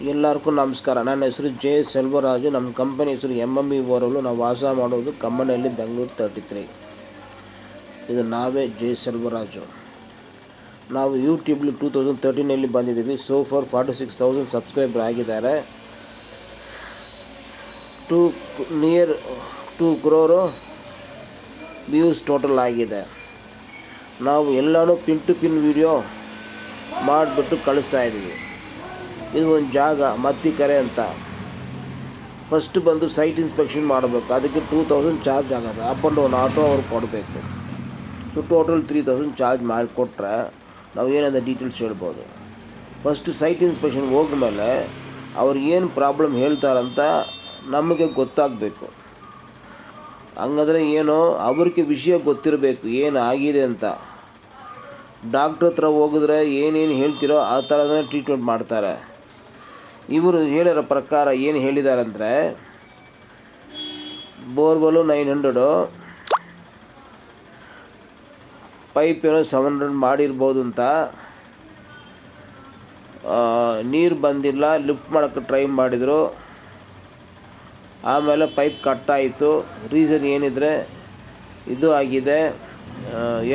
ಎಲ್ಲರಿಗೂ ನಮಸ್ಕಾರ. ನನ್ನ ಹೆಸರು ಜೆ ಸೆಲ್ವರಾಜು. ನಮ್ಮ ಕಂಪನಿ ಹೆಸರು MME ಓರಲು. ನಾವು ವಾಸ ಮಾಡೋದು ಕಮ್ಮನಹಳ್ಳಿ, ಬೆಂಗಳೂರು 33. ಇದು ನಾವೇ ಜೆ ಸೆಲ್ವರಾಜು. ನಾವು ಯೂಟ್ಯೂಬ್ಲಿ 2013ನಲ್ಲಿ ಬಂದಿದ್ದೀವಿ. ಸೋ ಫಾರ್ 46,000 ಸಬ್ಸ್ಕ್ರೈಬರ್ ಆಗಿದ್ದಾರೆ. ನಿಯರ್ 2 crore ವ್ಯೂಸ್ ಟೋಟಲ್ ಆಗಿದೆ. ನಾವು ಎಲ್ಲನೂ ಪಿನ್ ಟು ಪಿನ್ ವಿಡಿಯೋ ಮಾಡಿಬಿಟ್ಟು ಕಳಿಸ್ತಾ ಇದ್ದೀವಿ. ಇದು ಒಂದು ಜಾಗ ಮತ್ತಿಕೆರೆ ಅಂತ. ಫಸ್ಟ್ ಬಂದು ಸೈಟ್ ಇನ್ಸ್ಪೆಕ್ಷನ್ ಮಾಡಬೇಕು. ಅದಕ್ಕೆ 2,000 ಚಾರ್ಜ್ ಆಗೋದು. ಅಪ್ ಆ್ಯಂಡ್ ಡೌನ್ ಆಟೋ ಅವ್ರು ಕೊಡಬೇಕು. ಸೊ ಟೋಟಲ್ 3,000 ಚಾರ್ಜ್ ಮಾಡಿಕೊಟ್ರೆ ನಾವು ಏನಾದ ಡೀಟೇಲ್ಸ್ ಹೇಳ್ಬೋದು. ಫಸ್ಟ್ ಸೈಟ್ ಇನ್ಸ್ಪೆಕ್ಷನ್ ಹೋಗ್ಮೇಲೆ ಅವ್ರು ಏನು ಪ್ರಾಬ್ಲಮ್ ಹೇಳ್ತಾರಂತ ನಮಗೆ ಗೊತ್ತಾಗಬೇಕು. ಹಂಗಂದರೆ ಏನೋ ಅವ್ರಿಗೆ ವಿಷಯ ಗೊತ್ತಿರಬೇಕು ಏನು ಆಗಿದೆ ಅಂತ. ಡಾಕ್ಟ್ರ್ ಹತ್ರ ಹೋಗಿದ್ರೆ ಏನೇನು ಹೇಳ್ತಿರೋ ಆ ಥರನೇ ಟ್ರೀಟ್ಮೆಂಟ್ ಮಾಡ್ತಾರೆ. ಇವರು ಹೇಳಿರೋ ಪ್ರಕಾರ ಏನು ಹೇಳಿದಾರಂದರೆ, ಬೋರ್ವೆಲ್ಲು 900, ಪೈಪ್ ಏನೋ 700 ಮಾಡಿರ್ಬೋದು ಅಂತ. ನೀರು ಬಂದಿಲ್ಲ, ಲಿಫ್ಟ್ ಮಾಡೋಕ್ಕೆ ಟ್ರೈ ಮಾಡಿದರು. ಆಮೇಲೆ ಪೈಪ್ ಕಟ್ಟಾಯಿತು. ರೀಸನ್ ಏನಿದ್ರೆ ಇದು ಆಗಿದೆ,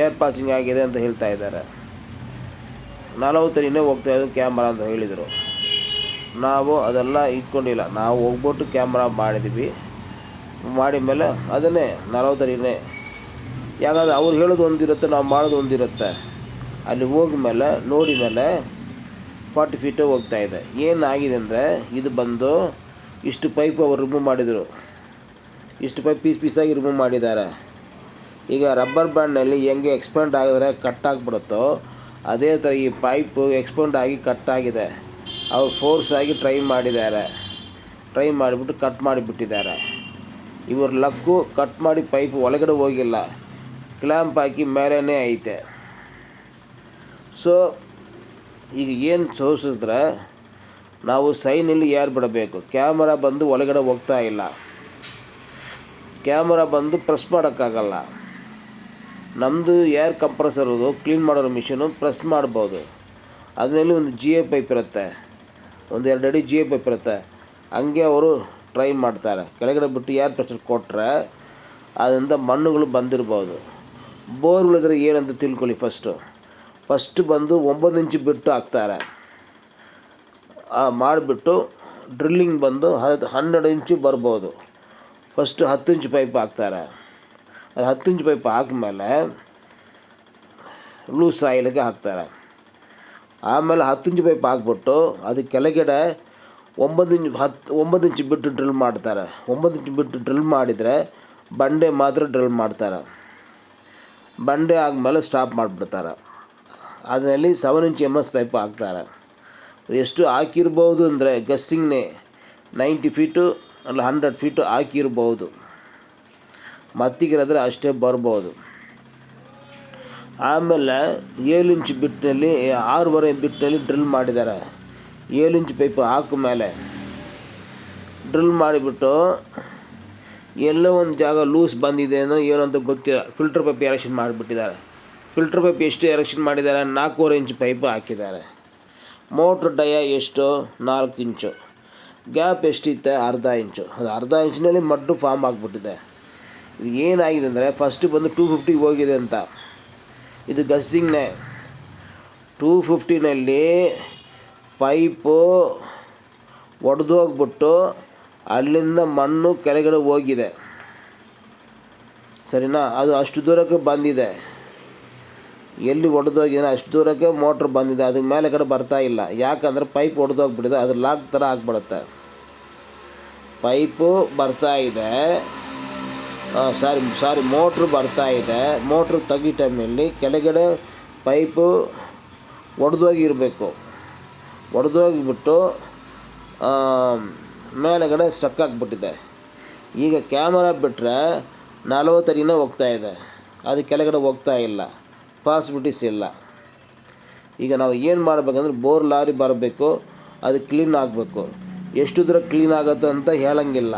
ಏರ್ ಪಾಸಿಂಗ್ ಆಗಿದೆ ಅಂತ ಹೇಳ್ತಾ ಇದ್ದಾರೆ. 40 ಅಡಿನೇ ಹೋಗ್ತಾಯಿದ್ದು ಕ್ಯಾಮ್ರಾ ಅಂತ ಹೇಳಿದರು. ನಾವು ಅದೆಲ್ಲ ಇಟ್ಕೊಂಡಿಲ್ಲ. ನಾವು ಹೋಗ್ಬಿಟ್ಟು ಕ್ಯಾಮ್ರಾ ಮಾಡಿದ್ವಿ. ಮಾಡಿದ ಮೇಲೆ ಅದನ್ನೇ 40 ಅಡಿನೇ. ಯಾಕಂದರೆ ಅವ್ರು ಹೇಳೋದು ಒಂದಿರುತ್ತೆ, ನಾವು ಮಾಡೋದು ಒಂದಿರುತ್ತೆ. ಅಲ್ಲಿ ಹೋಗ್ಮೇಲೆ ನೋಡಿ ಮೇಲೆ 40 ಫೀಟೇ ಹೋಗ್ತಾಯಿದೆ. ಏನಾಗಿದೆ ಅಂದರೆ, ಇದು ಬಂದು ಇಷ್ಟು ಪೈಪ್ ಅವರು ರಿಮೂವ್ ಮಾಡಿದರು. ಇಷ್ಟು ಪೈಪ್ ಪೀಸಾಗಿ ರಿಮೂವ್ ಮಾಡಿದ್ದಾರೆ. ಈಗ ರಬ್ಬರ್ ಬ್ಯಾಂಡ್ನಲ್ಲಿ ಹೆಂಗೆ ಎಕ್ಸ್ಪೆಂಡ್ ಆಗಿದ್ರೆ ಕಟ್ಟಾಗ್ಬಿಡುತ್ತೋ ಅದೇ ಥರ ಈ ಪೈಪು ಎಕ್ಸ್ಪೆಂಡ್ ಆಗಿ ಕಟ್ಟಾಗಿದೆ. ಅವ್ರು ಫೋರ್ಸ್ ಆಗಿ ಟ್ರೈ ಮಾಡಿಬಿಟ್ಟು ಕಟ್ ಮಾಡಿಬಿಟ್ಟಿದ್ದಾರೆ. ಇವ್ರ ಲಕ್ಕು ಕಟ್ ಮಾಡಿ ಪೈಪ್ ಒಳಗಡೆ ಹೋಗಿಲ್ಲ, ಕ್ಲ್ಯಾಂಪ್ ಹಾಕಿ ಮೇಲೇ ಐತೆ. ಸೊ ಈಗ ಏನು ಸೋಸಿದ್ರೆ ನಾವು ಸೈನಲ್ಲಿ ಏರ್ ಬಿಡಬೇಕು. ಕ್ಯಾಮರಾ ಬಂದು ಒಳಗಡೆ ಹೋಗ್ತಾ ಇಲ್ಲ. ಕ್ಯಾಮರಾ ಬಂದು ಪ್ರೆಸ್ ಮಾಡೋಕ್ಕಾಗಲ್ಲ. ನಮ್ಮದು ಏರ್ ಕಂಪ್ರೆಸರ್ದು ಕ್ಲೀನ್ ಮಾಡೋರು ಮಿಷಿನು ಪ್ರೆಸ್ ಮಾಡ್ಬೋದು. ಅದರಲ್ಲಿ ಒಂದು GA ಪೈಪ್ ಇರುತ್ತೆ, ಒಂದು 2 ಅಡಿ GA ಪೈಪ್ ಇರುತ್ತೆ. ಹಂಗೆ ಅವರು ಟ್ರೈ ಮಾಡ್ತಾರೆ. ಕೆಳಗಡೆ ಬಿಟ್ಟು ಏರ್ ಪ್ರೆಷರ್ ಕೊಟ್ಟರೆ ಅದರಿಂದ ಮಣ್ಣುಗಳು ಬಂದಿರ್ಬೋದು. ಬೋರ್ಗಳಿದ್ರೆ ಏನಂತ ತಿಳ್ಕೊಳ್ಳಿ. ಫಸ್ಟು ಬಂದು 9 ಇಂಚು ಬಿಟ್ಟು ಹಾಕ್ತಾರೆ. ಮಾಡಿಬಿಟ್ಟು ಡ್ರಿಲ್ಲಿಂಗ್ ಬಂದು 12 ಇಂಚು ಬರ್ಬೋದು. ಫಸ್ಟು 10 ಇಂಚು ಪೈಪ್ ಹಾಕ್ತಾರೆ. ಅದು 10 ಇಂಚು ಪೈಪ್ ಹಾಕಿದ್ಮೇಲೆ ಲೂಸ್ ಆಯಿಲ್ಗೆ ಹಾಕ್ತಾರೆ. ಆಮೇಲೆ 10 ಇಂಚು ಪೈಪ್ ಹಾಕ್ಬಿಟ್ಟು ಅದು ಕೆಳಗಡೆ 9 ಇಂಚು ಬಿಟ್ಟು ಡ್ರಿಲ್ ಮಾಡ್ತಾರೆ. 9 ಇಂಚು ಬಿಟ್ಟು ಡ್ರಿಲ್ ಮಾಡಿದರೆ ಬಂಡೆ ಮಾತ್ರ ಡ್ರಿಲ್ ಮಾಡ್ತಾರೆ. ಬಂಡೆ ಆದಮೇಲೆ ಸ್ಟಾಪ್ ಮಾಡಿಬಿಡ್ತಾರೆ. ಅದರಲ್ಲಿ 7 ಇಂಚ್ MS ಪೈಪ್ ಹಾಕ್ತಾರೆ. ಎಷ್ಟು ಹಾಕಿರ್ಬೋದು ಅಂದರೆ ಗಸ್ಸಿಂಗ್ನೇ 90 ಫೀಟು ಅಲ್ಲ 100 ಫೀಟು ಹಾಕಿರ್ಬೋದು. ಮತ್ತಿಗಿರೋದ್ರೆ ಅಷ್ಟೇ ಬರ್ಬೋದು. ಆಮೇಲೆ 7 ಇಂಚ್ ಬಿಟ್ಟಿನಲ್ಲಿ 6.5 ಬಿಟ್ಟಿನಲ್ಲಿ ಡ್ರಿಲ್ ಮಾಡಿದ್ದಾರೆ. 7 ಇಂಚ್ ಪೈಪ್ ಹಾಕಿದ್ಮೇಲೆ ಡ್ರಿಲ್ ಮಾಡಿಬಿಟ್ಟು ಎಲ್ಲೋ ಒಂದು ಜಾಗ ಲೂಸ್ ಬಂದಿದೆನೋ ಏನೋ ಅಂತ ಗೊತ್ತಿಲ್ಲ, ಫಿಲ್ಟರ್ ಪೈಪ್ ಎರೆಕ್ಷನ್ ಮಾಡಿಬಿಟ್ಟಿದ್ದಾರೆ. ಫಿಲ್ಟರ್ ಪೈಪ್ ಎಷ್ಟು ಎರೆಕ್ಷನ್ ಮಾಡಿದ್ದಾರೆ? 4.5 ಇಂಚ್ ಪೈಪ್ ಹಾಕಿದ್ದಾರೆ. ಮೋಟ್ರ್ ಡಯ ಎಷ್ಟು? 4 ಇಂಚು. ಗ್ಯಾಪ್ ಎಷ್ಟಿತ್ತೆ? ಅರ್ಧ ಇಂಚು. ಅದು ಅರ್ಧ ಇಂಚಿನಲ್ಲಿ ಮಡ್ಡು ಫಾರ್ಮ್ ಆಗಿಬಿಟ್ಟಿದೆ. ಇದು ಏನಾಗಿದೆ ಅಂದರೆ, ಫಸ್ಟು ಬಂದು 250 ಹೋಗಿದೆ ಅಂತ. ಇದು ಗಸ್ಸಿಂಗ್ನೇ 250ನಲ್ಲಿ ಪೈಪು ಒಡೆದೋಗ್ಬಿಟ್ಟು ಅಲ್ಲಿಂದ ಮಣ್ಣು ಕೆಳಗಡೆ ಹೋಗಿದೆ. ಸರಿನಾ? ಅದು ಅಷ್ಟು ದೂರಕ್ಕೆ ಬಂದಿದೆ. ಎಲ್ಲಿ ಒಡೆದೋಗಿದೆ ಅಷ್ಟು ದೂರಕ್ಕೆ ಮೋಟ್ರ್ ಬಂದಿದೆ. ಅದಕ್ಕೆ ಮೇಲೆ ಕಡೆ ಬರ್ತಾ ಇಲ್ಲ. ಯಾಕಂದರೆ ಪೈಪ್ ಒಡೆದೋಗ್ಬಿಟ್ಟಿದೆ. ಅದು ಲಾಕ್ ಥರ ಆಗಿಬಿಡುತ್ತೆ. ಪೈಪು ಬರ್ತಾ ಇದೆ, ಮೋಟ್ರು ಬರ್ತಾ ಇದೆ. ಮೋಟ್ರು ತೆಗಿ ಟೈಮ್ನಲ್ಲಿ ಕೆಳಗಡೆ ಪೈಪು ಒಡೆದೋಗಿರಬೇಕು. ಒಡೆದೋಗಿಬಿಟ್ಟು ಮೇಲೆಗಡೆ ಸ್ಟಕ್ ಆಗಿಬಿಟ್ಟಿದೆ. ಈಗ ಕ್ಯಾಮರಾ ಬಿಟ್ಟರೆ 40 ಅಡಿನೇ ಹೋಗ್ತಾಯಿದೆ. ಅದು ಕೆಳಗಡೆ ಹೋಗ್ತಾ ಇಲ್ಲ, ಪಾಸಿಬಿಲಿಟೀಸ್ ಇಲ್ಲ. ಈಗ ನಾವು ಏನು ಮಾಡಬೇಕಂದ್ರೆ, ಬೋರ್ ಲಾರಿ ಬರಬೇಕು, ಅದು ಕ್ಲೀನ್ ಆಗಬೇಕು. ಎಷ್ಟು ದೂರ ಕ್ಲೀನ್ ಆಗುತ್ತೆ ಅಂತ ಹೇಳಂಗಿಲ್ಲ.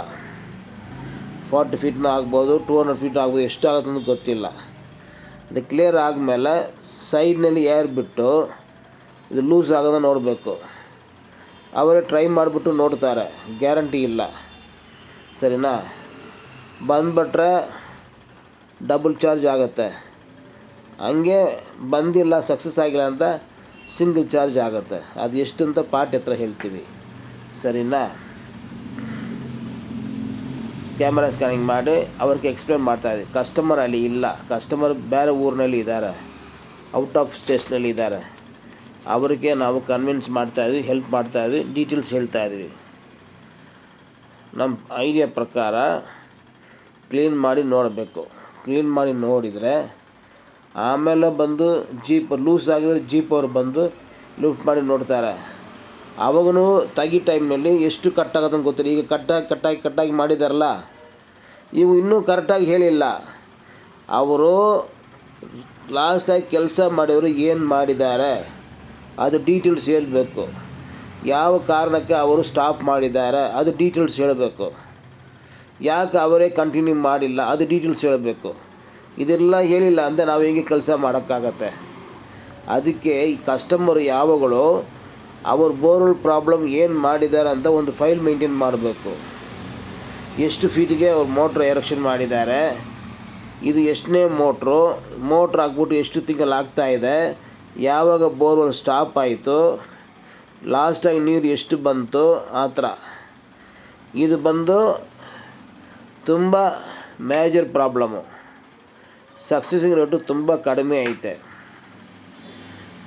40 ಫೀಟ್ನೂ ಆಗ್ಬೋದು, 200 ಫೀಟ್ ಆಗ್ಬೋದು, ಎಷ್ಟು ಆಗುತ್ತೆ ಅಂತ ಗೊತ್ತಿಲ್ಲ. ಅದು ಕ್ಲಿಯರ್ ಆದಮೇಲೆ ಸೈಡ್ನಲ್ಲಿ ಏರ್ ಬಿಟ್ಟು ಇದು ಲೂಸ್ ಆಗೋದನ್ನ ನೋಡಬೇಕು. ಅವರೇ ಟ್ರೈ ಮಾಡಿಬಿಟ್ಟು ನೋಡ್ತಾರೆ, ಗ್ಯಾರಂಟಿ ಇಲ್ಲ. ಸರಿನಾ? ಬಂದುಬಿಟ್ರೆ ಡಬಲ್ ಚಾರ್ಜ್ ಆಗುತ್ತೆ, ಹಂಗೆ ಬಂದಿಲ್ಲ ಸಕ್ಸಸ್ ಆಗಿಲ್ಲ ಅಂತ ಸಿಂಗಲ್ ಚಾರ್ಜ್ ಆಗುತ್ತೆ. ಅದು ಎಷ್ಟು ಅಂತ ಪಾರ್ಟಿ ಹತ್ರ ಹೇಳ್ತೀವಿ. ಸರಿನಾ? ಕ್ಯಾಮ್ರಾ ಸ್ಕ್ಯಾನಿಂಗ್ ಮಾಡಿ ಅವ್ರಿಗೆ ಎಕ್ಸ್ಪ್ಲೇನ್ ಮಾಡ್ತಾಯಿದ್ವಿ. ಕಸ್ಟಮರ್ ಅಲ್ಲಿ ಇಲ್ಲ, ಕಸ್ಟಮರ್ ಬೇರೆ ಊರಿನಲ್ಲಿ ಇದ್ದಾರೆ, ಔಟ್ ಆಫ್ ಸ್ಟೇಷನಲ್ಲಿ ಇದ್ದಾರೆ. ಅವರಿಗೆ ನಾವು ಕನ್ವಿನ್ಸ್ ಮಾಡ್ತಾಯಿದ್ವಿ, ಹೆಲ್ಪ್ ಮಾಡ್ತಾಯಿದ್ವಿ, ಡೀಟೇಲ್ಸ್ ಹೇಳ್ತಾಯಿದ್ವಿ. ನಮ್ಮ ಐಡಿಯಾ ಪ್ರಕಾರ ಕ್ಲೀನ್ ಮಾಡಿ ನೋಡಬೇಕು. ಕ್ಲೀನ್ ಮಾಡಿ ನೋಡಿದರೆ ಆಮೇಲೆ ಬಂದು ಜೀಪ್ ಲೂಸ್ ಆಗಿದ್ರೆ ಜೀಪ್ ಅವರು ಬಂದು ಲಿಫ್ಟ್ ಮಾಡಿ ನೋಡ್ತಾರೆ. ಆವಾಗೂ ತೆಗಿ ಟೈಮ್ನಲ್ಲಿ ಎಷ್ಟು ಕಟ್ಟಾಗೋದು ಅಂತ ಗೊತ್ತಿಲ್ಲ. ಈಗ ಕಟ್ಟಾಗಿ ಮಾಡಿದಾರಲ್ಲ, ಇವು ಇನ್ನೂ ಕರೆಕ್ಟಾಗಿ ಹೇಳಿಲ್ಲ. ಅವರು ಲಾಸ್ಟಾಗಿ ಕೆಲಸ ಮಾಡಿದ್ರು ಏನು ಮಾಡಿದ್ದಾರೆ ಅದು ಡೀಟೇಲ್ಸ್ ಹೇಳಬೇಕು. ಯಾವ ಕಾರಣಕ್ಕೆ ಅವರು ಸ್ಟಾಪ್ ಮಾಡಿದ್ದಾರೆ ಅದು ಡೀಟೇಲ್ಸ್ ಹೇಳಬೇಕು. ಯಾಕೆ ಅವರೇ ಕಂಟಿನ್ಯೂ ಮಾಡಿಲ್ಲ ಅದು ಡೀಟೇಲ್ಸ್ ಹೇಳಬೇಕು. ಇದೆಲ್ಲ ಹೇಳಿಲ್ಲ ಅಂದರೆ ನಾವು ಹೇಗೆ ಕೆಲಸ ಮಾಡೋಕ್ಕಾಗತ್ತೆ? ಅದಕ್ಕೆ ಈ ಕಸ್ಟಮರು ಯಾವಾಗಲೂ ಅವ್ರ ಬೋರ್ವೆಲ್ ಪ್ರಾಬ್ಲಮ್ ಏನು ಮಾಡಿದ್ದಾರೆ ಅಂತ ಒಂದು ಫೈಲ್ ಮೇಂಟೈನ್ ಮಾಡಬೇಕು. ಎಷ್ಟು ಫೀಟಿಗೆ ಅವ್ರು ಮೋಟ್ರ್ ಎರೆಕ್ಷನ್ ಮಾಡಿದ್ದಾರೆ, ಇದು ಎಷ್ಟನೇ ಮೋಟ್ರ್ ಹಾಕ್ಬಿಟ್ಟು ಎಷ್ಟು ತಿಂಗಳು ಆಗ್ತಾಯಿದೆ, ಯಾವಾಗ ಬೋರ್ವೆಲ್ ಸ್ಟಾಪ್ ಆಯಿತು, ಲಾಸ್ಟಾಗಿ ನೀರು ಎಷ್ಟು ಬಂತು, ಆ ಥರ. ಇದು ಬಂದು ತುಂಬ ಮೇಜರ್ ಪ್ರಾಬ್ಲಮ್ಮು. ಸಕ್ಸಸ್ಸಿಂಗ್ ರೇಟು ತುಂಬ ಕಡಿಮೆ ಐತೆ.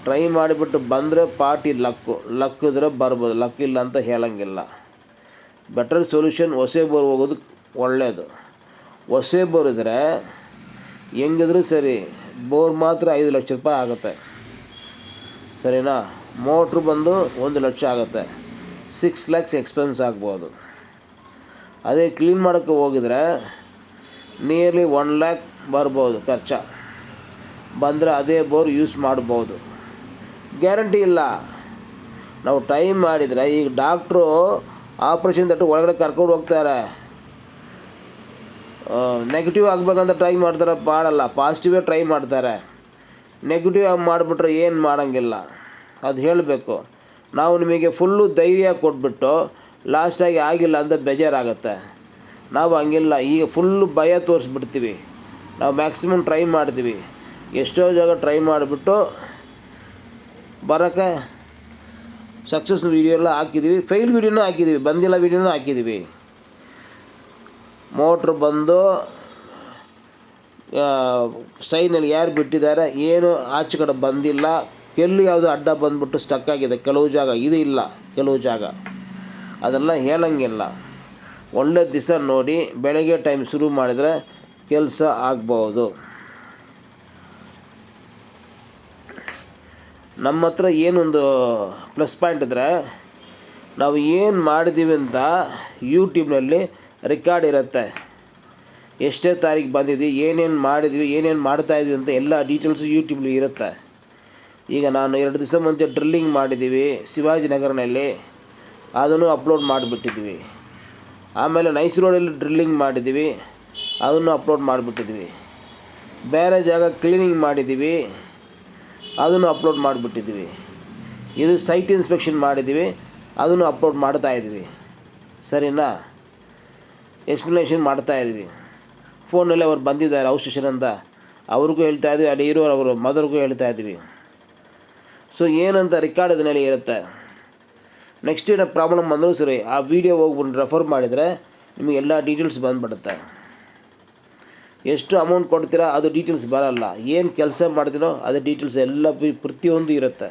ಟ್ರೈ ಮಾಡಿಬಿಟ್ಟು ಬಂದರೆ ಪಾರ್ಟಿ ಲಕ್ಕಿದ್ರೆ ಬರ್ಬೋದು, ಲಕ್ಕಿಲ್ಲ ಅಂತ ಹೇಳೋಂಗಿಲ್ಲ. ಬೆಟರ್ ಸೊಲ್ಯೂಷನ್ ಹೊಸ ಬೋರ್ ಹೋಗೋದು ಒಳ್ಳೆಯದು. ಹೊಸ ಬೋರ್ ಇದ್ದರೆ ಹೆಂಗಿದ್ರು ಸರಿ, ಬೋರ್ ಮಾತ್ರ 5 ಲಕ್ಷ ರೂಪಾಯಿ ಆಗುತ್ತೆ. ಸರಿನಾ? ಮೋಟ್ರು ಬಂದು 1 ಲಕ್ಷ ಆಗುತ್ತೆ, 6 lakhs ಎಕ್ಸ್ಪೆನ್ಸ್ ಆಗ್ಬೋದು. ಅದೇ ಕ್ಲೀನ್ ಮಾಡೋಕ್ಕೆ ಹೋಗಿದ್ರೆ ನಿಯರ್ಲಿ 1 lakh ಬರ್ಬೋದು ಖರ್ಚು. ಬಂದರೆ ಅದೇ ಬೋರ್ ಯೂಸ್ ಮಾಡ್ಬೋದು, ಗ್ಯಾರಂಟಿ ಇಲ್ಲ. ನಾವು ಟೈಮ್ ಮಾಡಿದರೆ ಈಗ ಡಾಕ್ಟ್ರು ಆಪ್ರೇಷನ್ ತಟ್ಟು ಒಳಗಡೆ ಕರ್ಕೊಂಡು ಹೋಗ್ತಾರೆ, ನೆಗೆಟಿವ್ ಆಗಬೇಕಂತ ಟ್ರೈ ಮಾಡ್ತಾರೆ, ಮಾಡಲ್ಲ. ಪಾಸಿಟಿವೇ ಟ್ರೈ ಮಾಡ್ತಾರೆ. ನೆಗೆಟಿವ್ ಆಗಿ ಮಾಡಿಬಿಟ್ರೆ ಏನು ಮಾಡೋಂಗಿಲ್ಲ, ಅದು ಹೇಳಬೇಕು. ನಾವು ನಿಮಗೆ ಫುಲ್ಲು ಧೈರ್ಯ ಕೊಟ್ಬಿಟ್ಟು ಲಾಸ್ಟಾಗಿ ಆಗಿಲ್ಲ ಅಂತ ಬೇಜಾರಾಗುತ್ತೆ. ನಾವು ಹಂಗಿಲ್ಲ, ಈಗ ಫುಲ್ಲು ಭಯ ತೋರಿಸ್ಬಿಡ್ತೀವಿ. ನಾವು ಮ್ಯಾಕ್ಸಿಮಮ್ ಟ್ರೈ ಮಾಡ್ತೀವಿ. ಎಷ್ಟೋ ಜಾಗ ಟ್ರೈ ಮಾಡಿಬಿಟ್ಟು ಬರೋಕ್ಕೆ ಸಕ್ಸಸ್ ವೀಡಿಯೋ ಎಲ್ಲ ಹಾಕಿದ್ದೀವಿ, ಫೇಲ್ ವೀಡಿಯೋನೂ ಹಾಕಿದ್ದೀವಿ, ಬಂದಿಲ್ಲ ವೀಡಿಯೋನೂ ಹಾಕಿದ್ದೀವಿ. ಮೋಟ್ರ್ ಬಂದು ಸೈನಲ್ಲಿ ಯಾರು ಬಿಟ್ಟಿದ್ದಾರೆ, ಏನು ಆಚೆ ಕಡೆ ಬಂದಿಲ್ಲ, ಯಾವುದು ಅಡ್ಡ ಬಂದುಬಿಟ್ಟು ಸ್ಟಕ್ ಆಗಿದೆ ಕೆಲವು ಜಾಗ, ಇದು ಇಲ್ಲ ಕೆಲವು ಜಾಗ, ಅದೆಲ್ಲ ಹೇಳೋಂಗಿಲ್ಲ. ಒಳ್ಳೆ ದಿವಸ ನೋಡಿ ಬೆಳಗ್ಗೆ ಟೈಮ್ ಶುರು ಮಾಡಿದರೆ ಕೆಲಸ ಆಗ್ಬೋದು. ನಮ್ಮ ಹತ್ರ ಏನೊಂದು ಪ್ಲಸ್ ಪಾಯಿಂಟ್ ಇದ್ದರೆ, ನಾವು ಏನು ಮಾಡಿದ್ದೀವಿ ಅಂತ ಯೂಟ್ಯೂಬ್ನಲ್ಲಿ ರೆಕಾರ್ಡ್ ಇರುತ್ತೆ. ಎಷ್ಟೇ ತಾರೀಕು ಬಂದಿದ್ವಿ, ಏನೇನು ಮಾಡಿದ್ವಿ, ಏನೇನು ಮಾಡ್ತಾಯಿದ್ವಿ ಅಂತ ಎಲ್ಲ ಡೀಟೇಲ್ಸು ಯೂಟ್ಯೂಬ್ಲಿ ಇರುತ್ತೆ. ಈಗ ನಾನು 2 ದಿವಸ ಮುಂಚೆ ಡ್ರಿಲ್ಲಿಂಗ್ ಮಾಡಿದ್ದೀವಿ ಶಿವಾಜಿನಗರನಲ್ಲಿ, ಅದನ್ನು ಅಪ್ಲೋಡ್ ಮಾಡಿಬಿಟ್ಟಿದ್ವಿ. ಆಮೇಲೆ ನೈಸ್ ರೋಡಲ್ಲಿ ಡ್ರಿಲ್ಲಿಂಗ್ ಮಾಡಿದ್ದೀವಿ, ಅದನ್ನು ಅಪ್ಲೋಡ್ ಮಾಡಿಬಿಟ್ಟಿದ್ವಿ. ಬೇರೆ ಜಾಗ ಕ್ಲೀನಿಂಗ್ ಮಾಡಿದ್ದೀವಿ, ಅದನ್ನು ಅಪ್ಲೋಡ್ ಮಾಡಿಬಿಟ್ಟಿದ್ವಿ. ಇದು ಸೈಟ್ ಇನ್ಸ್ಪೆಕ್ಷನ್ ಮಾಡಿದ್ದೀವಿ, ಅದನ್ನು ಅಪ್ಲೋಡ್ ಮಾಡ್ತಾಯಿದ್ವಿ. ಸರಿನಾ? ಎಕ್ಸ್ಪ್ಲನೇಷನ್ ಮಾಡ್ತಾಯಿದ್ವಿ. ಫೋನಲ್ಲಿ ಅವ್ರು ಬಂದಿದ್ದಾರೆ ಔಟ್ ಸ್ಟೇಷನ್ ಅಂತ, ಅವ್ರಿಗೂ ಹೇಳ್ತಾಯಿದ್ವಿ, ಅಲ್ಲಿ ಇರೋರು ಅವರು ಮದರ್ಗೂ ಹೇಳ್ತಾಯಿದ್ವಿ. ಸೊ ಏನಂತ ರೆಕಾರ್ಡ್ ಇದನ್ನೆಲ್ಲ ಇರುತ್ತೆ. ನೆಕ್ಸ್ಟ್ ಏನೋ ಪ್ರಾಬ್ಲಮ್ ಬಂದರೂ ಸರಿ, ಆ ವಿಡಿಯೋ ಹೋಗ್ಬಿಟ್ಟು ರೆಫರ್ ಮಾಡಿದರೆ ನಿಮಗೆ ಎಲ್ಲ ಡೀಟೇಲ್ಸ್ ಬಂದುಬಿಡುತ್ತೆ. ಎಷ್ಟು ಅಮೌಂಟ್ ಕೊಡ್ತೀರಾ ಅದು ಡೀಟೇಲ್ಸ್ ಬರೋಲ್ಲ. ಏನು ಕೆಲಸ ಮಾಡ್ತೀನೋ ಅದು ಡೀಟೇಲ್ಸ್ ಎಲ್ಲ ಪ್ರತಿಯೊಂದು ಇರುತ್ತೆ.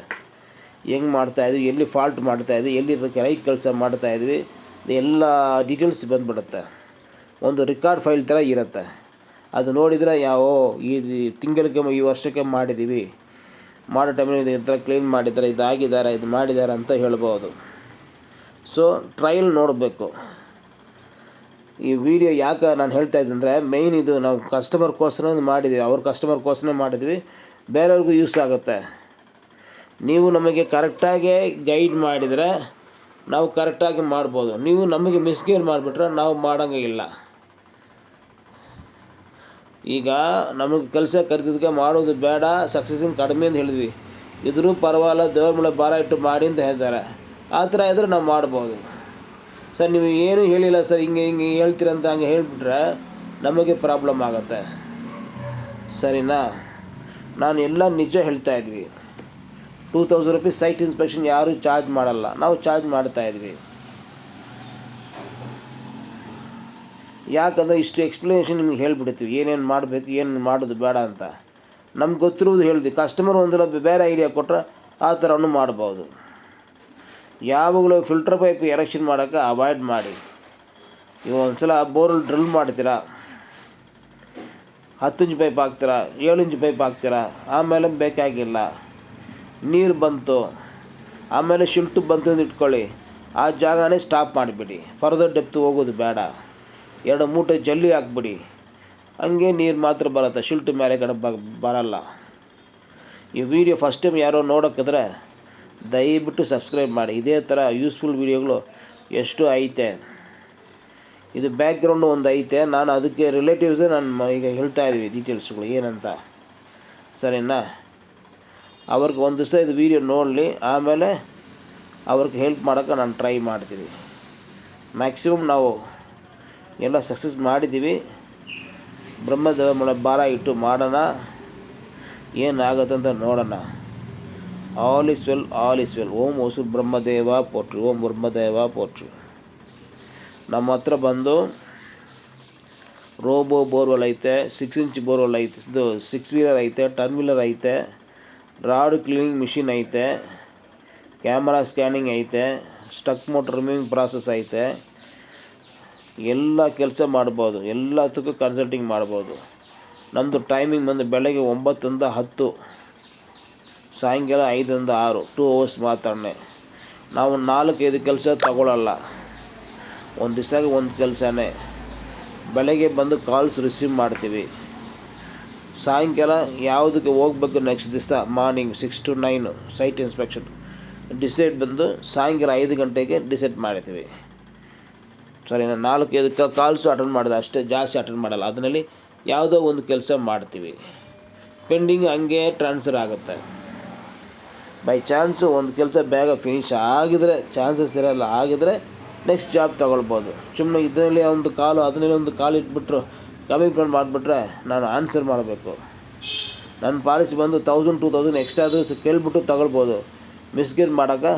ಹೆಂಗೆ ಮಾಡ್ತಾಯಿದ್ವಿ, ಎಲ್ಲಿ ಫಾಲ್ಟ್ ಮಾಡ್ತಾಯಿದ್ವಿ, ಎಲ್ಲಿ ರೈಟ್ ಕೆಲಸ ಮಾಡ್ತಾಯಿದ್ವಿ, ಎಲ್ಲ ಡೀಟೇಲ್ಸ್ ಬಂದುಬಿಡುತ್ತೆ. ಒಂದು ರೆಕಾರ್ಡ್ ಫೈಲ್ ಥರ ಇರುತ್ತೆ. ಅದು ನೋಡಿದರೆ ಈ ತಿಂಗಳಿಗೆ ಈ ವರ್ಷಕ್ಕೆ ಮಾಡಿದ್ದೀವಿ, ಮಾಡೋ ಟೈಮಲ್ಲಿ ಈ ಥರ ಕ್ಲೀನ್ ಮಾಡಿದ್ದಾರೆ, ಇದಾಗಿದ್ದಾರೆ, ಇದು ಮಾಡಿದ್ದಾರೆ ಅಂತ ಹೇಳ್ಬೋದು. ಸೊ ಟ್ರಯಲ್ ನೋಡಬೇಕು. ಈ ವಿಡಿಯೋ ಯಾಕೆ ನಾನು ಹೇಳ್ತಾಯಿದ್ದೆ ಅಂದರೆ, ಮೇಯ್ನ್ ಇದು ನಾವು ಕಸ್ಟಮರ್ಗೋಸ್ಕರ ಮಾಡಿದ್ದೀವಿ, ಅವ್ರ ಕಸ್ಟಮರ್ಗೋಸ್ಕರ ಮಾಡಿದ್ವಿ, ಬೇರೆಯವ್ರಿಗೂ ಯೂಸ್ ಆಗುತ್ತೆ. ನೀವು ನಮಗೆ ಕರೆಕ್ಟಾಗಿ ಗೈಡ್ ಮಾಡಿದರೆ ನಾವು ಕರೆಕ್ಟಾಗಿ ಮಾಡ್ಬೋದು. ನೀವು ನಮಗೆ ಮಿಸ್ಗೈಡ್ ಮಾಡಿಬಿಟ್ರೆ ನಾವು ಮಾಡೋಂಗೇ ಇಲ್ಲ. ಈಗ ನಮಗೆ ಕೆಲಸ ಕರೆದಿದ್ದಕ್ಕೆ ಮಾಡೋದು ಬೇಡ, ಸಕ್ಸಸ್ಸಿಂಗ್ ಕಡಿಮೆ ಅಂತ ಹೇಳಿದ್ವಿ. ಇದ್ರೂ ಪರವಾಗಿಲ್ಲ, ದೇವ್ರ ಮೇಲೆ ಭಾರ ಇಟ್ಟು ಮಾಡಿ ಅಂತ ಹೇಳ್ತಾರೆ. ಆ ಥರ ಇದ್ದರೆ ನಾವು ಮಾಡ್ಬೋದು. ಸರ್ ನೀವು ಏನೂ ಹೇಳಿಲ್ಲ ಸರ್, ಹಿಂಗೆ ಹೇಳ್ತೀರಂತ ಹಂಗೆ ಹೇಳಿಬಿಟ್ರೆ ನಮಗೆ ಪ್ರಾಬ್ಲಮ್ ಆಗುತ್ತೆ, ಸರಿನಾ? ನಾನು ಎಲ್ಲ ನಿಜ ಹೇಳ್ತಾಯಿದ್ವಿ. 2000 ರೂಪೀಸ್ ಸೈಟ್ ಇನ್ಸ್ಪೆಕ್ಷನ್ ಯಾರೂ ಚಾರ್ಜ್ ಮಾಡಲ್ಲ, ನಾವು ಚಾರ್ಜ್ ಮಾಡ್ತಾಯಿದ್ವಿ. ಯಾಕಂದರೆ ಇಷ್ಟು ಎಕ್ಸ್ಪ್ಲನೇಷನ್ ನಿಮ್ಗೆ ಹೇಳ್ಬಿಡ್ತೀವಿ, ಏನೇನು ಮಾಡಬೇಕು, ಏನು ಮಾಡೋದು ಬೇಡ ಅಂತ. ನಮ್ಗೆ ಗೊತ್ತಿರೋದು ಹೇಳಿದ್ವಿ. ಕಸ್ಟಮರ್ ಒಂದೆಲ್ಲ ಬೇರೆ ಐಡಿಯಾ ಕೊಟ್ಟರೆ ಆ ಥರನೂ ಮಾಡ್ಬೋದು. ಯಾವಾಗಲೂ ಫಿಲ್ಟರ್ ಪೈಪ್ ಎರೆಕ್ಷನ್ ಮಾಡೋಕ್ಕೆ ಅವಾಯ್ಡ್ ಮಾಡಿ. ಇವಾಗ ಒಂದು ಸಲ ಬೋರಲ್ಲಿ ಡ್ರಿಲ್ ಮಾಡ್ತೀರಾ, 10 ಇಂಚ್ ಪೈಪ್ ಹಾಕ್ತೀರಾ, 7 ಇಂಚ್ ಪೈಪ್ ಹಾಕ್ತೀರಾ, ಆಮೇಲೆ ಬೇಕಾಗಿಲ್ಲ, ನೀರು ಬಂತು, ಆಮೇಲೆ ಶಿಲ್ಟು ಬಂತು ಅಂತ ಇಟ್ಕೊಳ್ಳಿ, ಆ ಜಾಗನೇ ಸ್ಟಾಪ್ ಮಾಡಿಬಿಡಿ. ಫರ್ದರ್ ಡೆಪ್ತ್ ಹೋಗೋದು ಬೇಡ. 2 ಮೂಟೆ ಜಲ್ಲಿ ಹಾಕ್ಬಿಡಿ, ಹಂಗೆ ನೀರು ಮಾತ್ರ ಬರುತ್ತೆ, ಶಿಲ್ಟು ಮೇಲೆ ಕಡೆ ಬರಲ್ಲ. ಈ ವಿಡಿಯೋ ಫಸ್ಟ್ ಟೈಮ್ ಯಾರೋ ನೋಡೋಕ್ಕಿದ್ರೆ ದಯವಿಟ್ಟು ಸಬ್ಸ್ಕ್ರೈಬ್ ಮಾಡಿ. ಇದೇ ಥರ ಯೂಸ್ಫುಲ್ ವೀಡಿಯೋಗಳು ಎಷ್ಟು ಐತೆ. ಇದು ಬ್ಯಾಕ್ಗ್ರೌಂಡು ಒಂದು ಐತೆ, ನಾನು ಅದಕ್ಕೆ ರಿಲೇಟಿವ್ಸೇ ನಾನು ಈಗ ಹೇಳ್ತಾಯಿದ್ವಿ ಡೀಟೇಲ್ಸ್ಗಳು ಏನಂತ, ಸರಿನಾ? ಅವ್ರಿಗೆ ಒಂದು ದಿವಸ ಇದು ವೀಡಿಯೋ ನೋಡಲಿ, ಆಮೇಲೆ ಅವ್ರಿಗೆ ಹೆಲ್ಪ್ ಮಾಡೋಕ್ಕೆ ನಾನು ಟ್ರೈ ಮಾಡ್ತೀನಿ. ಮ್ಯಾಕ್ಸಿಮಮ್ ನಾವು ಎಲ್ಲ ಸಕ್ಸಸ್ ಮಾಡಿದ್ದೀವಿ. ಬ್ರಹ್ಮದೇವ ಮೇಲೆ ಭಾರ ಇಟ್ಟು ಮಾಡೋಣ, ಏನಾಗುತ್ತೆ ಅಂತ ನೋಡೋಣ. All is well, all is well. Om Hosur Brahmadeva ಪೋಟ್ರಿ, ಓಂ ಬ್ರಹ್ಮದೇವ ಪೋಟ್ರಿ. ನಮ್ಮ ಹತ್ರ ಬಂದು ರೋಬೋ ಬೋರ್ವೆಲ್ ಐತೆ, 6 ಇಂಚ್ ಬೋರ್ವೆಲ್ ಐತೆ, ಇದು 6 ವೀಲರ್ ಐತೆ, ಟರ್ನ್ ವೀಲರ್ ಐತೆ, ರಾಡ್ ಕ್ಲೀನಿಂಗ್ ಮಿಷಿನ್ ಐತೆ, ಕ್ಯಾಮರಾ ಸ್ಕ್ಯಾನಿಂಗ್ ಐತೆ, ಸ್ಟಕ್ ಮೋಟರ್ ರಿಮೂವಿಂಗ್ ಪ್ರಾಸೆಸ್ ಐತೆ. ಎಲ್ಲ ಕೆಲಸ ಮಾಡ್ಬೋದು, ಎಲ್ಲದಕ್ಕೂ ಕನ್ಸಲ್ಟಿಂಗ್ ಮಾಡ್ಬೋದು. ನಮ್ಮದು ಟೈಮಿಂಗ್ ಬಂದು ಬೆಳಗ್ಗೆ 9 ರಿಂದ 10, ಸಾಯಂಕಾಲ 5 ರಿಂದ 6, 2 ಅವರ್ಸ್ ಮಾತ್ರನೇ. ನಾವು 4-5 ಕೆಲಸ ತಗೊಳ್ಳಲ್ಲ, ಒಂದು ದಿವಸಕ್ಕೆ ಒಂದು ಕೆಲಸನೇ. ಬೆಳಗ್ಗೆ ಬಂದು ಕಾಲ್ಸ್ ರಿಸೀವ್ ಮಾಡ್ತೀವಿ, ಸಾಯಂಕಾಲ ಯಾವುದಕ್ಕೆ ಹೋಗ್ಬೇಕು ನೆಕ್ಸ್ಟ್ ದಿವಸ morning 6 to 9 site inspection decide ಬಂದು ಸಾಯಂಕಾಲ 5 ಗಂಟೆಗೆ ಡಿಸೈಡ್ ಮಾಡ್ತೀವಿ, ಸರಿನಾ? 4-5 ಕಾಲ್ಸು ಅಟೆಂಡ್ ಮಾಡಿದೆ ಅಷ್ಟೇ, ಜಾಸ್ತಿ ಅಟೆಂಡ್ ಮಾಡಲ್ಲ. ಅದರಲ್ಲಿ ಯಾವುದೋ ಒಂದು ಕೆಲಸ ಮಾಡ್ತೀವಿ, ಪೆಂಡಿಂಗ್ ಹಂಗೆ ಟ್ರಾನ್ಸ್ಫರ್ ಆಗುತ್ತೆ. ಬೈ ಚಾನ್ಸು ಒಂದು ಕೆಲಸ ಬೇಗ ಫಿನಿಷ್ ಆಗಿದರೆ, ಚಾನ್ಸಸ್ ಇರೋಲ್ಲ, ಆಗಿದ್ರೆ ನೆಕ್ಸ್ಟ್ ಜಾಬ್ ತೊಗೊಳ್ಬೋದು. ಸುಮ್ಮನೆ ಇದರಲ್ಲಿ ಒಂದು ಕಾಲು ಅದರಲ್ಲಿ ಒಂದು ಕಾಲು ಇಟ್ಬಿಟ್ರು ಕಮಿಟ್ಮೆಂಟ್ ಮಾಡಿಬಿಟ್ರೆ ನಾನು ಆನ್ಸರ್ ಮಾಡಬೇಕು. ನನ್ನ ಪಾಲಿಸಿ ಬಂದು 1000-2000 ಎಕ್ಸ್ಟ್ರಾ ಆದರೂ ಕೇಳ್ಬಿಟ್ಟು ತಗೊಳ್ಬೋದು. ಮಿಸ್ಗೇಟ್ ಮಾಡೋಕ್ಕೆ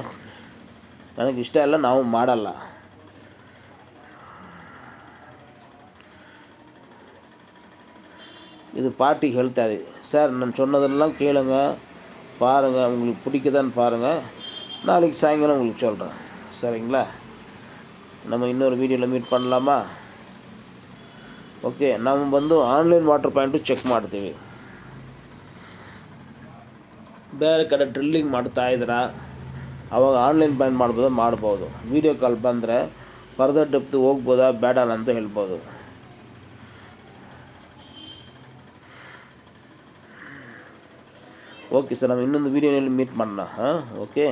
ನನಗೆ ಇಷ್ಟ ಇಲ್ಲ, ನಾವು ಮಾಡಲ್ಲ. இது பாட்டிக்கு ஹெல்த்தாது சார். நான் சொன்னதெல்லாம் கேளுங்க, பாருங்கள், உங்களுக்கு பிடிக்குதான்னு பாருங்கள். நாளைக்கு சாயங்காலம் உங்களுக்கு சொல்கிறேன், சரிங்களா? நம்ம இன்னொரு வீடியோவில் மீட் பண்ணலாமா? ಓಕೆ. ನಾವು ಬಂದು ಆನ್ಲೈನ್ ವಾಟರ್ ಪಾಯಿಂಟು ಚೆಕ್ ಮಾಡ್ತೀವಿ. ಬೇರೆ ಕಡೆ ಡ್ರಿಲ್ಲಿಂಗ್ ಮಾಡ್ತಾಯಿದ್ದೀರಾ, ಅವಾಗ ಆನ್ಲೈನ್ ಪಾಯಿಂಟ್ ಮಾಡ್ಬೋದು. ವೀಡಿಯೋ ಕಾಲ್ ಬಂದರೆ ಫರ್ದರ್ ಡೆಪ್ತ್ ಹೋಗ್ಬೋದಾ ಬೇಡ ಅಂತ ಹೇಳ್ಬೋದು. ಓಕೆ ಸರ್, ನಾವು ಇನ್ನೊಂದು ವೀಡಿಯೋನಲ್ಲಿ ಮೀಟ್ ಮಾಡೋಣ. ಹಾಂ, ಓಕೆ.